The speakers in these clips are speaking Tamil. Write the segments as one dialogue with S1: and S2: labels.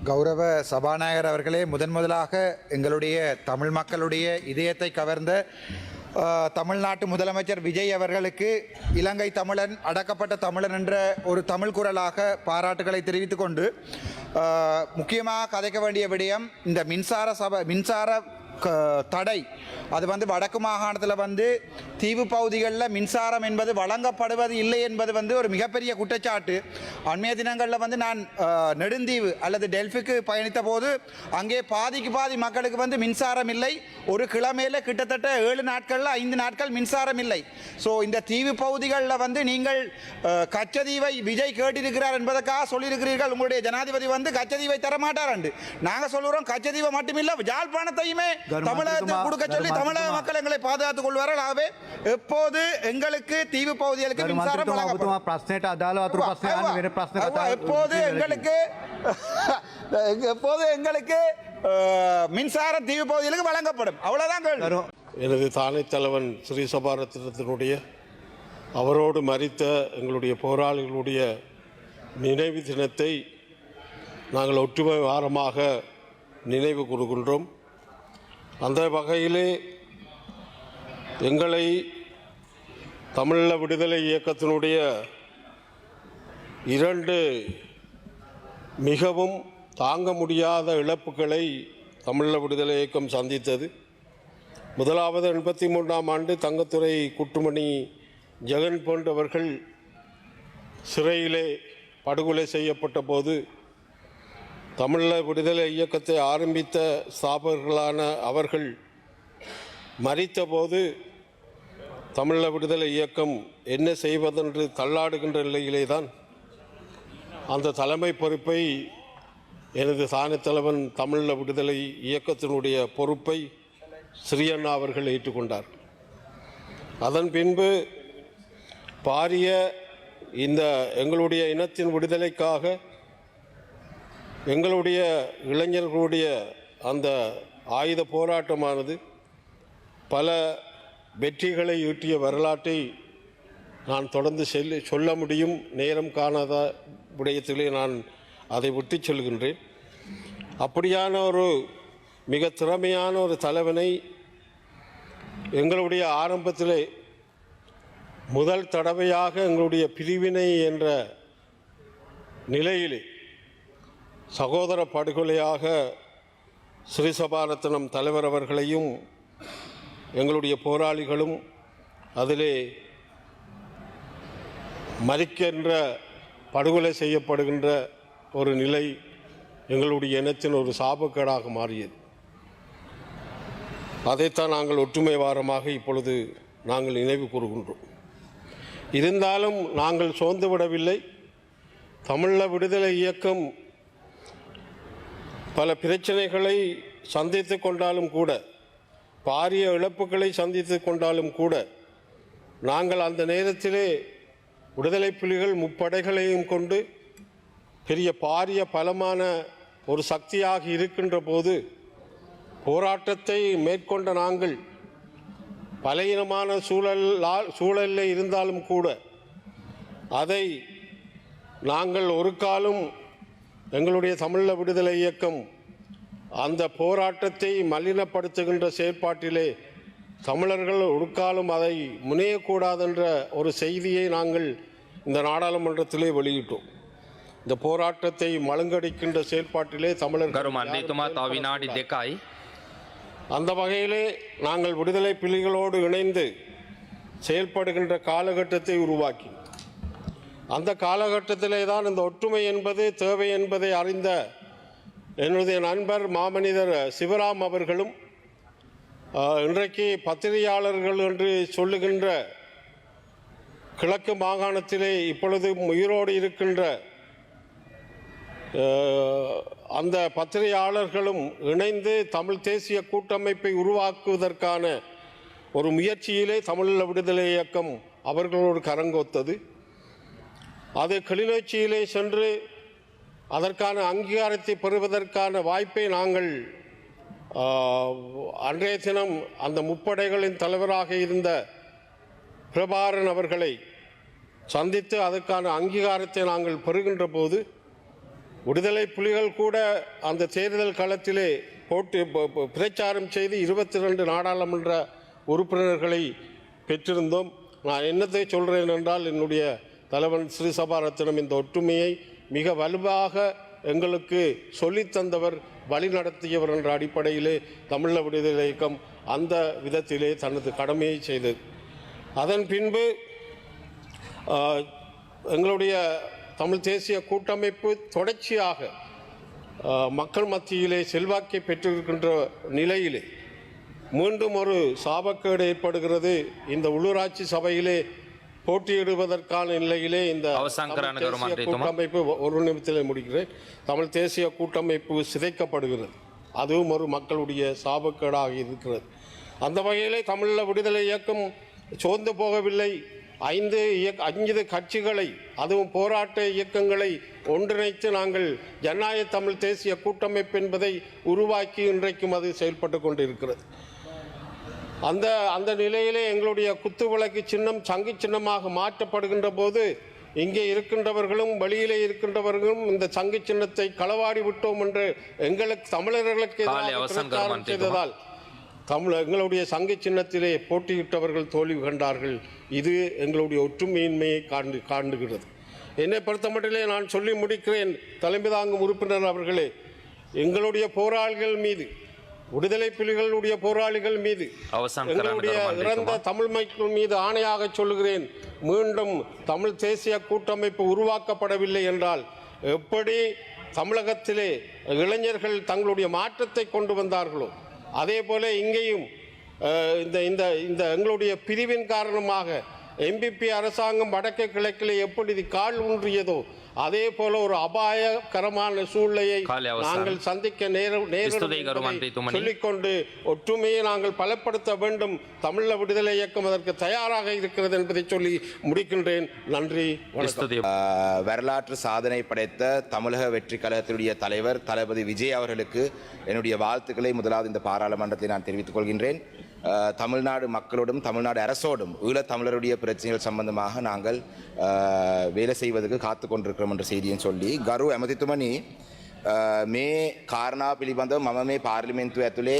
S1: கௌரவ சபாநாயகர் அவர்களே, முதலாக எங்களுடைய தமிழ் மக்களுடைய இதயத்தை கவர்ந்த தமிழ்நாட்டு முதலமைச்சர் விஜய் அவர்களுக்கு இலங்கை தமிழன் அடக்கப்பட்ட தமிழன் என்ற ஒரு தமிழ் குரலாக பாராட்டுகளை தெரிவித்துக் கொண்டு முக்கியமாக கதைக்க வேண்டிய விடயம் இந்த மின்சார தடை. அது வடக்கு மாகாணத்தில் தீவு பகுதிகளில் மின்சாரம் என்பது வழங்கப்படுவது இல்லை என்பது ஒரு மிகப்பெரிய குற்றச்சாட்டு. அண்மைய தினங்களில் நான் நெடுந்தீவு அல்லது டெல்ஃபிக்கு பயணித்த போது அங்கே பாதிக்கு பாதி மக்களுக்கு மின்சாரம் இல்லை. ஒரு கிழமையில் கிட்டத்தட்ட 7 நாட்களில் 5 நாட்கள் மின்சாரம் இல்லை. ஸோ இந்த தீவு பகுதிகளில் நீங்கள் கச்சதீவை விஜய் கேட்டிருக்கிறார் என்பதற்காக சொல்லியிருக்கிறீர்கள். உங்களுடைய ஜனாதிபதி கச்சதீவை தரமாட்டார் என்று. நாங்கள் சொல்லுறோம் கச்சதீவை மட்டுமில்லை, யாழ்ப்பாணத்தையுமே தமிழகத்தில் கொடுக்க சொல்லி தமிழக மக்கள் எங்களை பாதுகாத்துக் கொள்வார்கள். ஆகவே எப்போது எங்களுக்கு தீவு பகுதிகளுக்கு மின்சாரம் எப்போது எங்களுக்கு மின்சாரம் தீவு பகுதிகளுக்கு வழங்கப்படும். அவ்வளவுதான்.
S2: எனது தானை தலைவன் ஸ்ரீ சபாரத்னத்தினுடைய அவரோடு மரித்த எங்களுடைய போராளிகளுடைய நினைவு தினத்தை நாங்கள் ஒற்றுமை வாரமாக நினைவு கூறுகின்றோம். அந்த வகையிலே எங்களை தமிழீழ விடுதலை இயக்கத்தினுடைய 2 மிகவும் தாங்க முடியாத இழப்புகளை தமிழீழ விடுதலை இயக்கம் சந்தித்தது. முதலாவது 83ஆம் ஆண்டு தங்கத்துறை குட்டுமணி ஜெகன் போன்றவர்கள் சிறையிலே படுகொலை செய்யப்பட்ட போது தமிழீழ விடுதலை இயக்கத்தை ஆரம்பித்த ஸ்தாபகர்களான அவர்கள் மரித்தபோது தமிழீழ விடுதலை இயக்கம் என்ன செய்வதென்று தள்ளாடுகின்ற நிலையிலே தான் அந்த தலைமை பொறுப்பை எனது தானை தலைவன் தமிழீழ விடுதலை இயக்கத்தினுடைய பொறுப்பை ஸ்ரீயண்ணா அவர்கள் ஏற்றுக்கொண்டார். அதன் பின்பு பாரிய இந்த எங்களுடைய இனத்தின் விடுதலைக்காக எங்களுடைய இளைஞர்களுடைய அந்த ஆயுத போராட்டமானது பல வெற்றிகளை ஈட்டிய வரலாற்றை நான் தொடர்ந்து சொல்ல முடியும். நேரம் காணாத விடயத்திலே நான் அதை விட்டு சொல்கின்றேன். அப்படியான ஒரு மிக திறமையான ஒரு தலைவனை எங்களுடைய ஆரம்பத்திலே முதல் தடவையாக எங்களுடைய பிரிவினை என்ற நிலையிலே சகோதர படுகொலையாக ஸ்ரீ சபாரத்னம் தலைவர் அவர்களையும் எங்களுடைய போராளிகளும் அதிலே மரிக்கின்ற படுகொலை செய்யப்படுகின்ற ஒரு நிலை எங்களுடைய இனத்தின் ஒரு சாபக்கேடாக மாறியது. அதைத்தான் நாங்கள் ஒற்றுமை வாரமாக இப்பொழுது நாங்கள் நினைவு கூறுகின்றோம். இருந்தாலும் நாங்கள் சோர்ந்து விடவில்லை. தமிழீழ விடுதலை இயக்கம் பல பிரச்சனைகளை சந்தித்து கொண்டாலும் கூட, பாரிய இழப்புகளை சந்தித்து கொண்டாலும் கூட, நாங்கள் அந்த நேரத்திலே விடுதலை புலிகள் முப்படைகளையும் கொண்டு பெரிய பாரிய பலமான ஒரு சக்தியாக இருக்கின்ற போது போராட்டத்தை மேற்கொண்ட நாங்கள் பலவீனமான சூழலில் இருந்தாலும் கூட அதை நாங்கள் ஒரு காலம் எங்களுடைய தமிழீழ விடுதலை இயக்கம் அந்த போராட்டத்தை மலினப்படுத்துகின்ற செயற்பாட்டிலே தமிழர்கள் ஒரு காலம் அதை முனையக்கூடாதென்ற ஒரு செய்தியை நாங்கள் இந்த நாடாளுமன்றத்திலே வெளியிட்டோம். இந்த போராட்டத்தை மழுங்கடிக்கின்ற செயற்பாட்டிலே தமிழர்கள் அந்த வகையிலே நாங்கள் விடுதலை புலிகளோடு இணைந்து செயல்படுகின்ற காலகட்டத்தை உருவாக்கி, அந்த காலகட்டத்திலே தான் இந்த ஒற்றுமை என்பது தேவை என்பதை அறிந்த என்னுடைய நண்பர் மாமனிதர் சிவராம் அவர்களும் இன்றைக்கு பத்திரிகையாளர்கள் என்று சொல்லுகின்ற கிழக்கு மாகாணத்திலே இப்பொழுது உயிரோடு இருக்கின்ற அந்த பத்திரிகையாளர்களும் இணைந்து தமிழ் தேசிய கூட்டமைப்பை உருவாக்குவதற்கான ஒரு முயற்சியிலே தமிழீழ விடுதலை இயக்கம் அவர்களோடு கரங்கோத்தது. அது கிளிநொச்சியிலே சென்று அதற்கான அங்கீகாரத்தை பெறுவதற்கான வாய்ப்பை நாங்கள் அன்றைய தினம் அந்த முப்படைகளின் தலைவராக இருந்த பிரபாகரன் அவர்களை சந்தித்து அதற்கான அங்கீகாரத்தை நாங்கள் பெறுகின்ற போது விடுதலை புலிகள் கூட அந்த தேர்தல் களத்திலே பிரச்சாரம் செய்து 22 நாடாளுமன்ற உறுப்பினர்களை பெற்றிருந்தோம். நான் என்னத்தை சொல்கிறேன் என்றால், என்னுடைய தலைவன் ஸ்ரீ சபாரத்னம் இந்த ஒற்றுமையை மிக வலுவாக எங்களுக்கு சொல்லித்தந்தவர், வழி நடத்தியவர் என்ற அடிப்படையிலே தமிழீழ விடுதலை இயக்கம் அந்த விதத்திலே தனது கடமையை செய்தது. அதன் பின்பு எங்களுடைய தமிழ் தேசிய கூட்டமைப்பு தொடர்ச்சியாக மக்கள் மத்தியிலே செல்வாக்கை பெற்றிருக்கின்ற நிலையிலே மீண்டும் ஒரு சாபக்கேடு ஏற்படுகிறது. இந்த உள்ளூராட்சி சபையிலே போட்டியிடுவதற்கான நிலையிலே இந்த கூட்டமைப்பு ஒரு நிமிடத்திலே முடிக்கிறேன். தமிழ் தேசிய கூட்டமைப்பு சிதைக்கப்படுகிறது. அதுவும் ஒரு மக்களுடைய சாபக்கேடாக இருக்கிறது. அந்த வகையிலே தமிழீழ விடுதலை இயக்கம் சோர்ந்து போகவில்லை. 5 கட்சிகளை, அதுவும் போராட்ட இயக்கங்களை ஒன்றிணைத்து நாங்கள் ஜனநாயக தமிழ் தேசிய கூட்டமைப்பு என்பதை உருவாக்கி இன்றைக்கும் அது செயல்பட்டு கொண்டிருக்கிறது. அந்த நிலையிலே எங்களுடைய குத்துவிளக்கு சின்னம் சங்கு சின்னமாக மாற்றப்படுகின்ற போது இங்கே இருக்கின்றவர்களும் வெளியிலே இருக்கின்றவர்களும் இந்த சங்கு சின்னத்தை களவாடி விட்டோம் என்று எங்களுக்கு தமிழர்களுக்கு பிரச்சாரம் செய்ததால் எங்களுடைய சங்கு சின்னத்திலே போட்டியிட்டவர்கள் தோல்வி கண்டார்கள். இது எங்களுடைய ஒற்றுமையின்மையை காண்டுகிறது. என்னை பொறுத்தமட்டிலே நான் சொல்லி முடிக்கிறேன். தலைமை தாங்கும் உறுப்பினர் அவர்களே, எங்களுடைய போராளிகள் மீது, விடுதலை புலிகளுடைய போராளிகள் மீது, எங்களுடைய இறந்த தமிழ் மக்கள் மீது ஆணையாக சொல்லுகிறேன், மீண்டும் தமிழ் தேசிய கூட்டமைப்பு உருவாக்கப்படவில்லை என்றால் எப்படி தமிழகத்திலே இளைஞர்கள் தங்களுடைய மாற்றத்தை கொண்டு வந்தார்களோ அதே போல இங்கேயும் இந்த எங்களுடைய பிரிவின் காரணமாக எம்பிபி அரசாங்கம் வடக்கு கிழக்கிலே எப்படி கால் ஊன்றியதோ அதே போல ஒரு அபாயகரமான சூழ்நிலையை நாங்கள் சந்திக்க சொல்லிக்கொண்டு ஒற்றுமையை நாங்கள் பலப்படுத்த வேண்டும். தமிழீழ விடுதலை இயக்கம் அதற்கு தயாராக இருக்கிறது என்பதை சொல்லி முடிக்கின்றேன். நன்றி, வணக்கம்.
S3: வரலாற்று சாதனை படைத்த தமிழக வெற்றி கழகத்தினுடைய தலைவர் தளபதி விஜய் அவர்களுக்கு என்னுடைய வாழ்த்துக்களை முதலாவது இந்த பாராளுமன்றத்தை நான் தெரிவித்துக் கொள்கின்றேன். தமிழ்நாடு மக்களோடும் தமிழ்நாடு அரசோடும் ஈழத்தமிழருடைய பிரச்சனைகள் சம்பந்தமாக நாங்கள் வேலை செய்வதற்கு காத்து கொண்டிருக்கிறோம் என்ற செய்தியை சொல்லி ගරු ඇමතිතුමනි මේ කාරණා පිළිබඳව මම මේ පාර්ලිමේන්තුව ඇතුලේ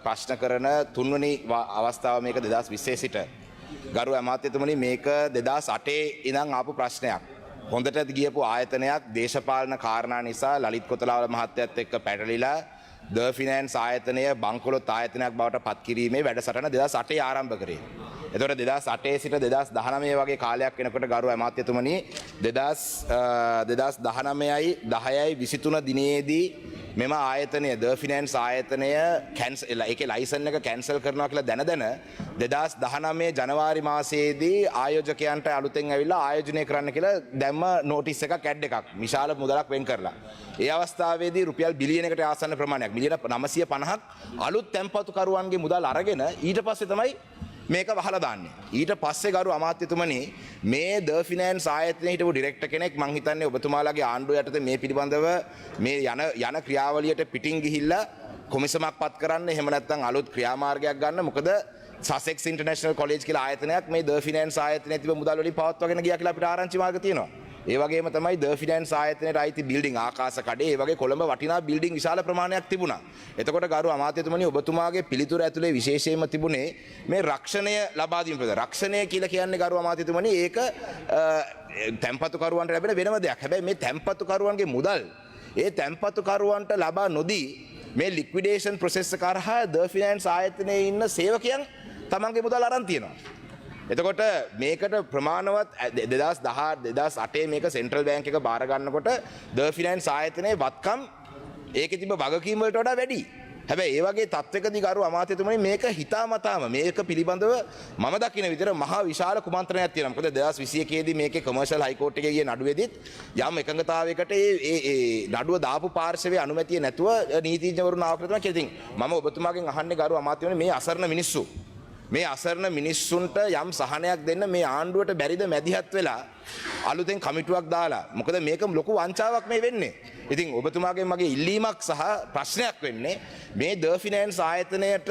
S3: ප්‍රශ්න කරන තුන්වෙනි අවස්ථාව මේක 2020 සිට ගරු ඇමතිතුමනි මේක 2008 ඉඳන් ආපු ප්‍රශ්නයක්. හොඳට ගියපු ආයතනයක් දේශපාලන කාරණා නිසා ලලිත් කොතලාවල මහත්තයත් එක්ක පැටලිලා ද ෆිනෑන්ස් ආයතනය බංකොලොත් ආයතනයක් බවට පත් කිරීමේ වැඩසටහන 2008 ආරම්භ කරේ. එතකොට 2008 සිට 2019 වගේ කාලයක් වෙනකොට ගරු අමාත්‍යතුමනි 2019යි 10යි 23 දිනේදී මෙම ආයතනය ද ෆිනෑන්ස් ආයතනය කැන්සල් ඒකේ ලයිසන් එක කැන්සල් කරනවා කියලා දැන 2019 ජනවාරි මාසයේදී ආයෝජකයන්ට අලුතෙන් ඇවිල්ලා ආයෝජනය කරන්න කියලා දැම්ම නෝටිස් එකක් ඇඩ් එකක් විශාල මුදලක් වෙන් කරලා. ඒ අවස්ථාවේදී රුපියල් බිලියන එකට ආසන්න ප්‍රමාණයක් මිලියන 950ක් අලුත් තැන්පතුකරුවන්ගේ මුදල් අරගෙන ඊට පස්සේ තමයි මේක වහලා දාන්නේ. ඊට පස්සේ ගරු අමාත්‍යතුමනි මේ ද ෆිනෑන්ස් ආයතනයේ හිටපු ඩිරෙක්ටර් කෙනෙක් මං හිතන්නේ ඔබතුමාලාගේ ආණ්ඩුව යටතේ මේ පිළිබඳව මේ යන ක්‍රියාවලියට පිටින් ගිහිල්ලා කොමිසමක් පත් කරන්න, එහෙම නැත්නම් අලුත් ක්‍රියාමාර්ගයක් ගන්න. මොකද සසෙක්ස් ඉන්ටර්නැෂනල් කොලෙජ් කියලා ආයතනයක් මේ ද ෆිනෑන්ස් ආයතනයේ තිබෙන මුදල් වලින් පවත්වාගෙන ගියා කියලා අපිට ආරංචි මාර්ග තියෙනවා. ඒ වගේම තමයි ද ෆිනෑන්ස් ආයතනයට අයිති බිල්ඩින් ආකාශ කඩේ, ඒ වගේ කොළඹ වටිනා බිල්ඩින් විශාල ප්‍රමාණයක් තිබුණා. එතකොට ගරු අමාත්‍යතුමනි ඔබතුමාගේ පිළිතුර ඇතුලේ විශේෂයෙන්ම තිබුණේ මේ රක්ෂණය ලබා දීම පිළිබඳ. රක්ෂණය කියලා කියන්නේ ගරු අමාත්‍යතුමනි ඒක තැන්පතුකරුවන්ට ලැබෙන වෙනම දෙයක්. හැබැයි මේ තැන්පතුකරුවන්ගේ මුදල් ඒ තැන්පතුකරුවන්ට ලබා නොදී මේ ලික්විඩේෂන් ප්‍රොසෙස් එක කරහා ද ෆිනෑන්ස් ආයතනයේ ඉන්න සේවකයන් තමන්ගේ මුදල් අරන් තියෙනවා. එතකොට මේකට ප්‍රමාණවත් 2008 මේක සෙන්ට්‍රල් බැංක් එක බාර ගන්නකොට ද ෆිනෑන්ස් ආයතනයේ වත්කම් ඒකේ තිබ්බ වගකීම් වලට වඩා වැඩි. හැබැයි ඒ වගේ තත්වයකදී ගරු අමාත්‍යතුමනි මේක හිතාමතාම මේක පිළිබඳව මම දකින විදිහට මහා විශාල කුමන්ත්‍රණයක් තියෙනවා. මොකද 2021 දී මේකේ කොමර්ෂල් හයිකෝර්ට් එකේ ගිය නඩුවේදීත් යම් එකඟතාවයකට ඒ නඩුව දාපු පාර්ශවයේ අනුමැතිය නැතුව නීතිඥවරුන් ආව කියලා තමයි. ඉතින් මම ඔබතුමාගෙන් අහන්නේ ගරු අමාත්‍යතුමනි මේ අසරණ මිනිස්සු මේ අසරණ මිනිස්සුන්ට යම් සහනයක් දෙන්න මේ ආණ්ඩුවට බැරිද මැදිහත් වෙලා අලුතෙන් කමිටුවක් දාලා. මොකද මේක ලොකු වංචාවක් මේ වෙන්නේ. ඉතින් ඔබතුමාගෙන් මගේ ඉල්ලීමක් සහ ප්‍රශ්නයක් වෙන්නේ මේ ද ෆිනෑන්ස් ආයතනයට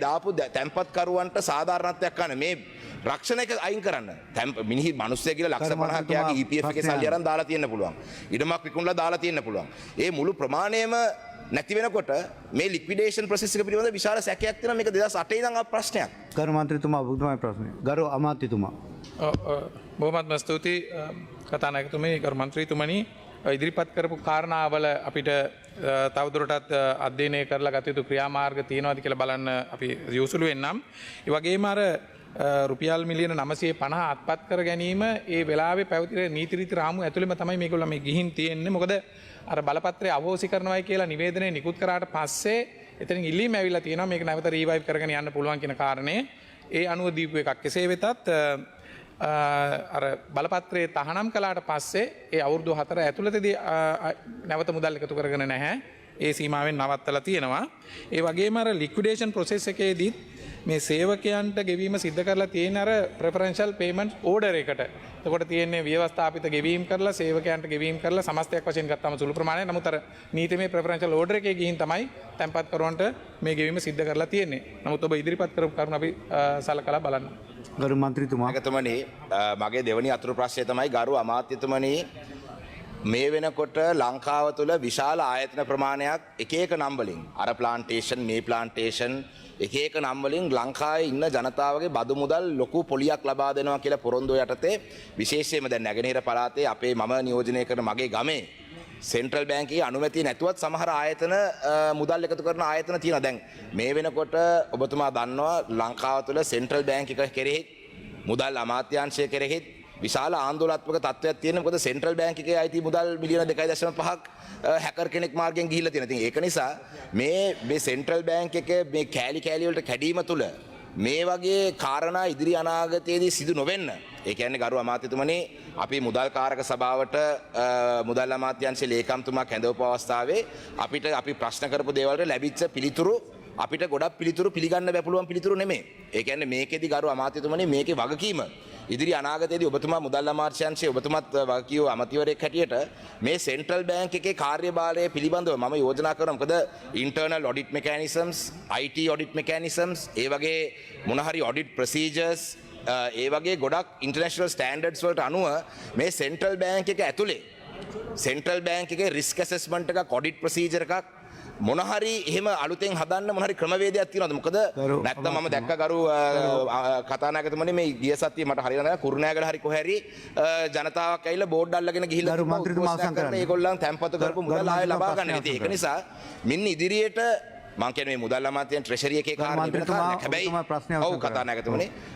S3: දාපු තැන්පත්කරුවන්ට සාධාරණත්වයක් ගන්න. රක්ෂණ එක අයින් කරන්න. මිනිහි මිනිස්සෙක් කියලා ලක්ෂ 50ක් යාගේ EPF එකේ සල්ලි අරන් දාලා තියෙන්න පුළුවන්. ඉඩමක් විකුණලා දාලා තියෙන්න පුළුවන්. ඒ මුළු ප්‍රමාණයම නැති වෙනකොට මේ ලික්විඩේෂන් ප්‍රොසෙස් එක පිළිබඳ විශාල සැකයක් තියෙනවා. මේක 2008 ඉඳන් ආපු ප්‍රශ්නයක්.
S4: ගරු මන්ත්‍රීතුමා ඔබතුමාගේ ප්‍රශ්නය. ගරු අමාත්‍යතුමා.
S5: බොහොමත්ම ස්තුතියි කතානායකතුමනි ගරු මන්ත්‍රීතුමනි ඉදිරිපත් කරපු කාරණාවල අපිට තවදුරටත් අධ්‍යයනය කරලා ගත යුතු ක්‍රියාමාර්ග තියෙනවද කියලා බලන්න අපි යොසුළු වෙන්නම්. ඒ වගේම අර රුපියල් මිලියන 950 අත්පත් කර ගැනීම ඒ වෙලාවේ පැවතින නීති රීති රාමු ඇතුළෙම තමයි මේගොල්ලෝ මේ ගිහින් තියෙන්නේ. මොකද අර බලපත්‍රය අවෝසි කරනවායි කියලා නිවේදනය නිකුත් කරාට පස්සේ එතනින් ඉල්ලීම ඇවිල්ලා තියෙනවා මේක නැවත රීවයිව් කරගෙන යන්න පුළුවන් කියන කාරණේ. ඒ අනුව දීපු එකක්. කෙසේ වෙතත් අර බලපත්‍රයේ තහනම් කළාට පස්සේ ඒ අවුරුදු 4 ඇතුළතදී නැවත මුදල් එකතු කරගෙන නැහැ. ඒ සීමාවෙන් නවත්තලා තියෙනවා. ඒ වගේම අර ලික්විඩේෂන් ප්‍රොසෙස් එකේදීත් මේ සේවකයන්ට ගෙවීම සිද්ධ කරලා තියෙන අර ප්‍රෙෆරන්ෂල් පේමන්ට් ඕඩර් එකට. එතකොට තියෙන්නේ ව්‍යවස්ථාපිත ගෙවීම් කරලා සේවකයන්ට ගෙවීම් කරලා සමස්තයක් වශයෙන් ගත්තාම සුළු ප්‍රමාණයක්. නමුත් අර නීතිමය ප්‍රෙෆරන්ෂල් ඕඩර් එකේ ගිහින් තමයි තැන්පත් කරවන්ට මේ ගෙවීම සිද්ධ කරලා තියෙන්නේ. නමුත් ඔබ ඉදිරිපත් කරපු කරුණ අපි සලකලා බලන්න.
S4: ගරු මන්ත්‍රීතුමා.
S3: එකතුමනි මගේ දෙවනි අතුරු ප්‍රශ්නය තමයි ගරු අමාත්‍යතුමනි මේ වෙනකොට ලංකාව තුළ විශාල ආයතන ප්‍රමාණයක් එක එක නම් වලින් අර ප්ලාන්ටේෂන් මේ ප්ලාන්ටේෂන් එක එක නම් වලින් ලංකාවේ ඉන්න ජනතාවගේ බදු මුදල් ලොකු පොලියක් ලබා දෙනවා කියලා පොරොන්දු යටතේ විශේෂයෙන්ම දැන් නැගෙනහිර පළාතේ අපේ මම නියෝජනය කරන මගේ ගමේ සෙන්ට්‍රල් බැංකුවේ අනුමැතිය නැතුවත් සමහර ආයතන මුදල් එකතු කරන ආයතන තියෙනවා. දැන් මේ වෙනකොට ඔබතුමා දන්නවා ලංකාව තුළ සෙන්ට්‍රල් බැංක් එක කෙරෙහි මුදල් අමාත්‍යාංශය කෙරෙහි විශාල ආందోලනාත්මක තත්ත්වයක් තියෙනවා. මොකද සෙන්ට්‍රල් බැංක් එකේ අයිති මුදල් මිලියන 2.5ක් හැකර් කෙනෙක් මාර්ගෙන් ගිහිල්ලා තියෙනවා. ඉතින් ඒක නිසා මේ සෙන්ට්‍රල් බැංක් එකේ මේ කෑලි වලට කැඩීම තුළ මේ වගේ කාරණා ඉදිරි අනාගතයේදී සිදු නොවෙන්න. ඒ කියන්නේ ගරු අමාත්‍යතුමනි අපි මුදල් කාරක සභාවට මුදල් අමාත්‍යාංශයේ ලේකම්තුමා කැඳවපු අවස්ථාවේ අපි ප්‍රශ්න කරපු දේවල්ට ලැබිච්ච පිළිතුරු අපිට ගොඩක් පිළිතුරු පිළිගන්න බැපුළුවන් පිළිතුරු නෙමෙයි. ඒ කියන්නේ මේකෙදි ගරු අමාත්‍යතුමනි මේකේ වගකීම ඉදිරි අනාගතයේදී ඔබතුමා මුදල් අමාත්‍යාංශයේ ඔබතුමාත් වගකීව අමාත්‍යවරයෙක් හැටියට මේ සෙන්ට්‍රල් බැංක් එකේ කාර්යභාරය පිළිබඳව මම යෝජනා කරනවා. මොකද ඉන්ටර්නල් ඔඩිට් මෙකැනිසම්ස්, IT ඔඩිට් මෙකැනිසම්ස්, ඒ වගේ මොන හරි ඔඩිට් ප්‍රොසීජර්ස් ඒ වගේ ගොඩක් ඉන්ටර්නැෂනල් ස්ටෑන්ඩඩ්ස් වලට අනුව මේ සෙන්ට්‍රල් බැංක් එක ඇතුලේ සෙන්ට්‍රල් බැංක් එකේ රිස්ක් ඇසස්මන්ට් එකක් ඔඩිට් ප්‍රොසීජර් එකක් මොන හරි එහෙම අලුතෙන් හදන්න මොන හරි ක්‍රමවේදයක් තියෙනවද? මොකද නැත්තම් මම දැක්ක ගරු කතානායකතුමනි මේ ගිය සතියේ මට හරියට නැහැ කුරුණෑගල හරි කොහේ හරි ජනතාවක් ඇවිල්ලා බෝඩ් අල්ලගෙන ගිහිල්ලා
S4: ගරු මන්ත්‍රීතුමා අවසන් කරන්න.
S3: ඒගොල්ලන් තැන්පතු කරපු මුදල් ආයෙ ලබා ගන්න. ඉතින් ඒක නිසා මින් ඉදිරියට මම කියන්නේ මේ මුදල් අමාත්‍යන් ට්‍රෙෂරි එකේ කාර්යය වෙන කාරණයක්. හැබැයි ඔව් කතානායකතුමනි